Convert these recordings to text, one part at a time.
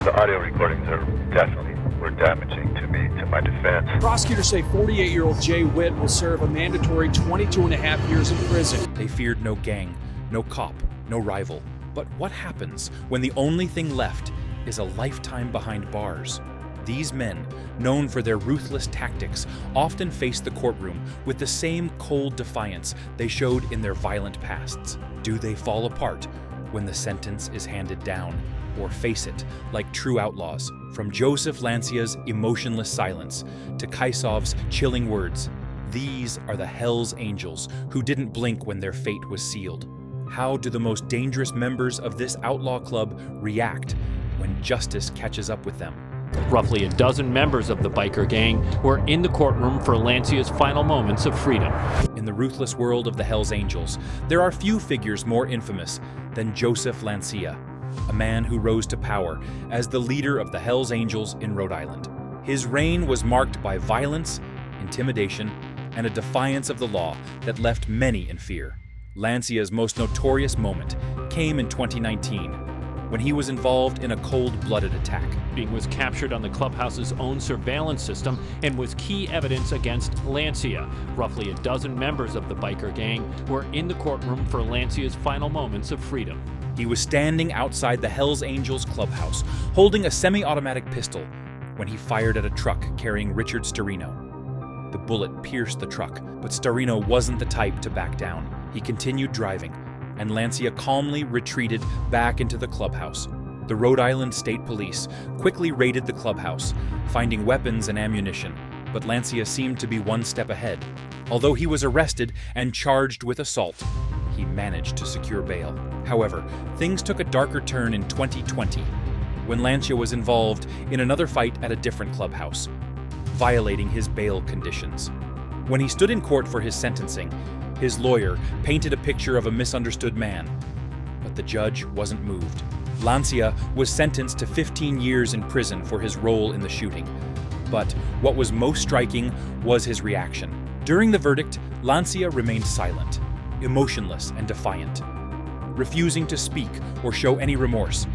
The audio recordings were damaging to me, to my defense. Prosecutors say 48-year-old Jay Witt will serve a mandatory 22 and a half years in prison. They feared no gang, no cop, no rival. But what happens when the only thing left is a lifetime behind bars? These men, known for their ruthless tactics, often face the courtroom with the same cold defiance they showed in their violent pasts. Do they fall apart when the sentence is handed down, or face it like true outlaws? From Joseph Lancia's emotionless silence to Kaisov's chilling words, these are the Hell's Angels who didn't blink when their fate was sealed. How do the most dangerous members of this outlaw club react when justice catches up with them? Roughly a dozen members of the biker gang were in the courtroom for Lancia's final moments of freedom. In the ruthless world of the Hell's Angels, there are few figures more infamous than Joseph Lancia, a man who rose to power as the leader of the Hell's Angels in Rhode Island. His reign was marked by violence, intimidation, and a defiance of the law that left many in fear. Lancia's most notorious moment came in 2019, when he was involved in a cold-blooded attack. He was captured on the clubhouse's own surveillance system and was key evidence against Lancia. Roughly a dozen members of the biker gang were in the courtroom for Lancia's final moments of freedom. He was standing outside the Hell's Angels clubhouse, holding a semi-automatic pistol, when he fired at a truck carrying Richard Starino. The bullet pierced the truck, but Starino wasn't the type to back down. He continued driving, and Lancia calmly retreated back into the clubhouse. The Rhode Island State Police quickly raided the clubhouse, finding weapons and ammunition, but Lancia seemed to be one step ahead. Although he was arrested and charged with assault, he managed to secure bail. However, things took a darker turn in 2020, when Lancia was involved in another fight at a different clubhouse, violating his bail conditions. When he stood in court for his sentencing, his lawyer painted a picture of a misunderstood man, but the judge wasn't moved. Lancia was sentenced to 15 years in prison for his role in the shooting, but what was most striking was his reaction. During the verdict, Lancia remained silent, emotionless and defiant, refusing to speak or show any remorse.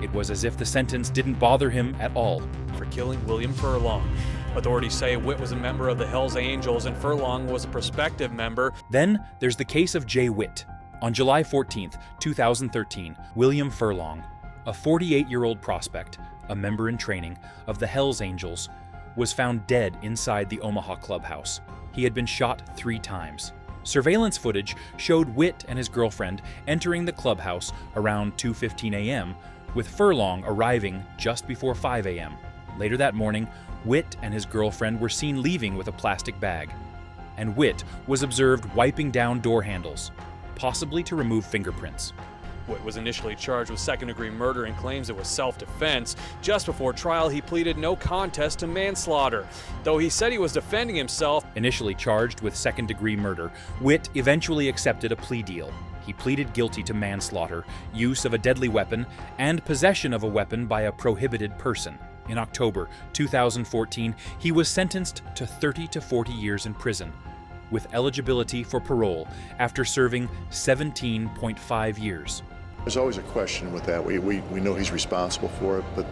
It was as if the sentence didn't bother him at all. For killing William Furlong. Authorities say Witt was a member of the Hell's Angels and Furlong was a prospective member. Then there's the case of Jay Witt. On July 14, 2013, William Furlong, a 48-year-old prospect, a member in training of the Hell's Angels, was found dead inside the Omaha clubhouse. He had been shot 3 times. Surveillance footage showed Witt and his girlfriend entering the clubhouse around 2:15 a.m., with Furlong arriving just before 5 a.m. Later that morning, Witt and his girlfriend were seen leaving with a plastic bag, and Witt was observed wiping down door handles, possibly to remove fingerprints. Witt was initially charged with second-degree murder and claims it was self-defense. Just before trial, he pleaded no contest to manslaughter, though he said he was defending himself. Initially charged with second-degree murder, Witt eventually accepted a plea deal. He pleaded guilty to manslaughter, use of a deadly weapon, and possession of a weapon by a prohibited person. In October 2014, he was sentenced to 30 to 40 years in prison, with eligibility for parole after serving 17.5 years. There's always a question with that. We know he's responsible for it, but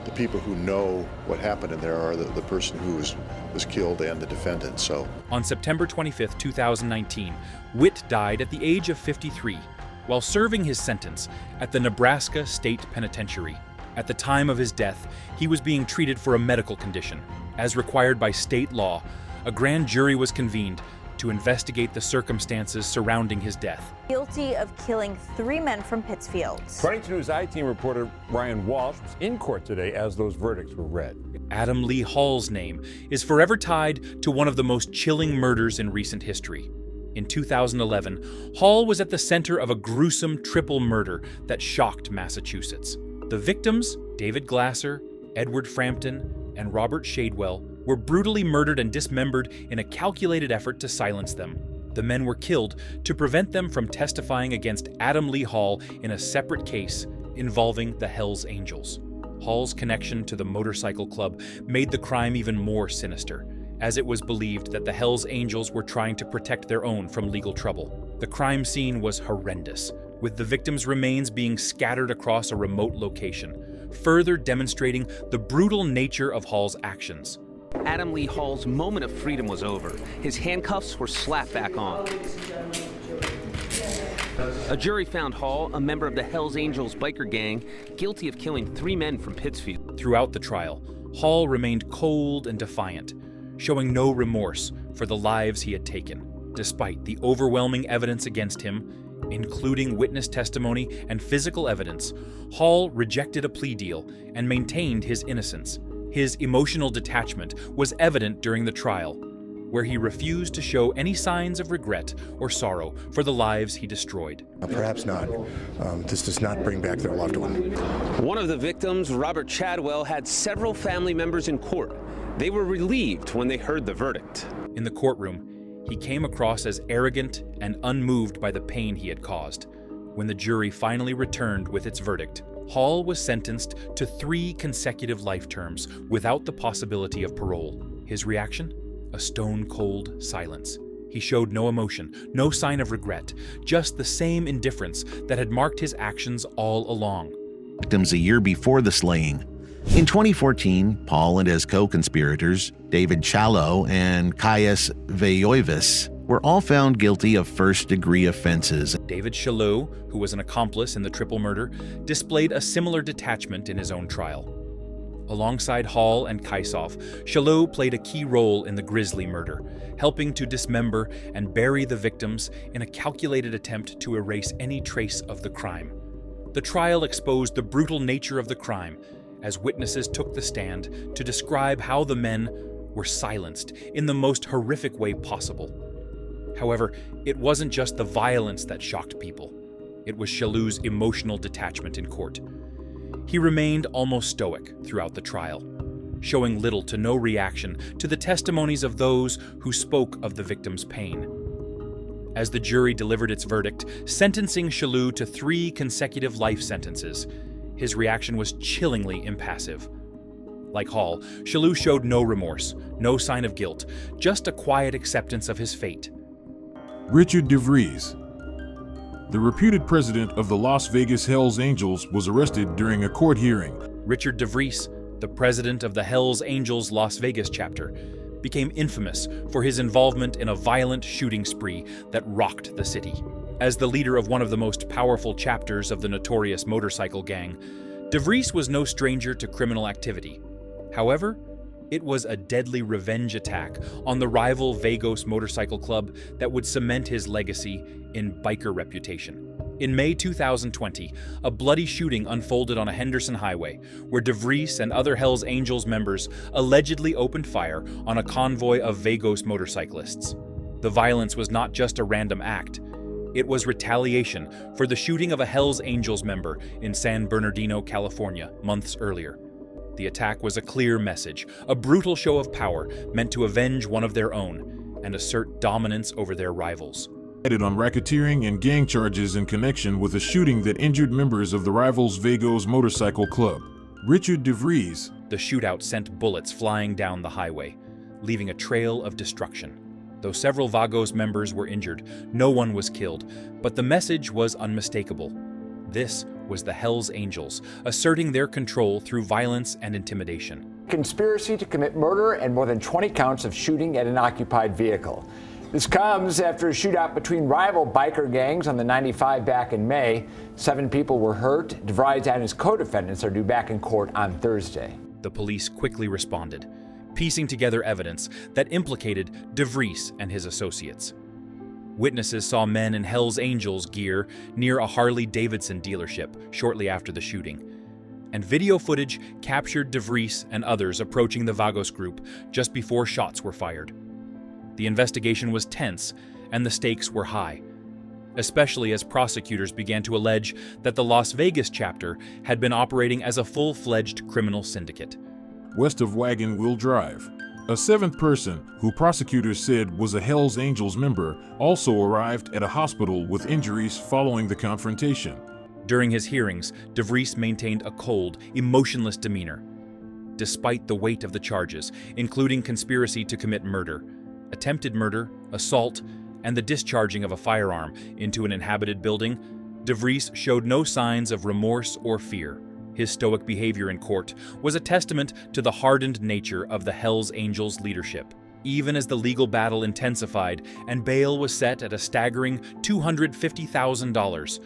the people who know what happened in there are the person who was killed and the defendant. So, on September 25, 2019, Witt died at the age of 53 while serving his sentence at the Nebraska State Penitentiary. At the time of his death, he was being treated for a medical condition. As required by state law, a grand jury was convened to investigate the circumstances surrounding his death. Guilty of killing 3 men from Pittsfield. 22 News I-Team reporter Ryan Walsh was in court today as those verdicts were read. Adam Lee Hall's name is forever tied to one of the most chilling murders in recent history. In 2011, Hall was at the center of a gruesome triple murder that shocked Massachusetts. The victims, David Glasser, Edward Frampton, and Robert Shadwell, were brutally murdered and dismembered in a calculated effort to silence them. The men were killed to prevent them from testifying against Adam Lee Hall in a separate case involving the Hell's Angels. Hall's connection to the motorcycle club made the crime even more sinister, as it was believed that the Hell's Angels were trying to protect their own from legal trouble. The crime scene was horrendous, with the victims' remains being scattered across a remote location, further demonstrating the brutal nature of Hall's actions. Adam Lee Hall's moment of freedom was over. His handcuffs were slapped back on. A jury found Hall, a member of the Hells Angels biker gang, guilty of killing 3 men from Pittsfield. Throughout the trial, Hall remained cold and defiant, showing no remorse for the lives he had taken. Despite the overwhelming evidence against him, including witness testimony and physical evidence, Hall rejected a plea deal and maintained his innocence. His emotional detachment was evident during the trial, where he refused to show any signs of regret or sorrow for the lives he destroyed. Perhaps not. This does not bring back their loved one. One of the victims, Robert Chadwell, had several family members in court. They were relieved when they heard the verdict. In the courtroom, he came across as arrogant and unmoved by the pain he had caused. When the jury finally returned with its verdict, Hall was sentenced to 3 consecutive life terms without the possibility of parole. His reaction? A stone-cold silence. He showed no emotion, no sign of regret, just the same indifference that had marked his actions all along. Victims a year before the slaying. In 2014, Paul and his co-conspirators, David Shaloo and Caius Veiovis, were all found guilty of first-degree offenses. David Shaloo, who was an accomplice in the triple murder, displayed a similar detachment in his own trial. Alongside Hall and Kaisov, Shaloo played a key role in the grisly murder, helping to dismember and bury the victims in a calculated attempt to erase any trace of the crime. The trial exposed the brutal nature of the crime, as witnesses took the stand to describe how the men were silenced in the most horrific way possible. However, it wasn't just the violence that shocked people. It was Shaloo's emotional detachment in court. He remained almost stoic throughout the trial, showing little to no reaction to the testimonies of those who spoke of the victim's pain. As the jury delivered its verdict, sentencing Shaloo to 3 consecutive life sentences, his reaction was chillingly impassive. Like Hall, Shaloo showed no remorse, no sign of guilt, just a quiet acceptance of his fate. Richard DeVries, the reputed president of the Las Vegas Hells Angels, was arrested during a court hearing. Richard DeVries, the president of the Hells Angels Las Vegas chapter, became infamous for his involvement in a violent shooting spree that rocked the city. As the leader of one of the most powerful chapters of the notorious motorcycle gang, DeVries was no stranger to criminal activity. However, it was a deadly revenge attack on the rival Vagos Motorcycle Club that would cement his legacy in biker reputation. In May 2020, a bloody shooting unfolded on a Henderson highway, where DeVries and other Hells Angels members allegedly opened fire on a convoy of Vagos motorcyclists. The violence was not just a random act. It was retaliation for the shooting of a Hells Angels member in San Bernardino, California, months earlier. The attack was a clear message, a brutal show of power meant to avenge one of their own and assert dominance over their rivals. On racketeering and gang charges in connection with a shooting that injured members of the rivals Vagos Motorcycle Club. Richard DeVries. The shootout sent bullets flying down the highway, leaving a trail of destruction. Though several Vagos members were injured, no one was killed, but the message was unmistakable. This was the Hells Angels, asserting their control through violence and intimidation. Conspiracy to commit murder and more than 20 counts of shooting at an occupied vehicle. This comes after a shootout between rival biker gangs on the 95 back in May. 7 people were hurt. DeVries and his co-defendants are due back in court on Thursday. The police quickly responded, piecing together evidence that implicated DeVries and his associates. Witnesses saw men in Hells Angels gear near a Harley-Davidson dealership shortly after the shooting, and video footage captured DeVries and others approaching the Vagos group just before shots were fired. The investigation was tense, and the stakes were high, especially as prosecutors began to allege that the Las Vegas chapter had been operating as a full-fledged criminal syndicate. West of Wagon Wheel Drive, a 7th person, who prosecutors said was a Hells Angels member, also arrived at a hospital with injuries following the confrontation. During his hearings, DeVries maintained a cold, emotionless demeanor. Despite the weight of the charges, including conspiracy to commit murder, attempted murder, assault, and the discharging of a firearm into an inhabited building, DeVries showed no signs of remorse or fear. His stoic behavior in court was a testament to the hardened nature of the Hells Angels leadership. Even as the legal battle intensified and bail was set at a staggering $250,000,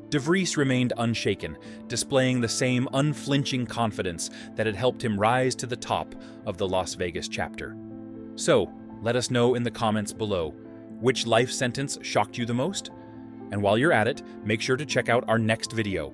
DeVries remained unshaken, displaying the same unflinching confidence that had helped him rise to the top of the Las Vegas chapter. So, let us know in the comments below, which life sentence shocked you the most? And while you're at it, make sure to check out our next video.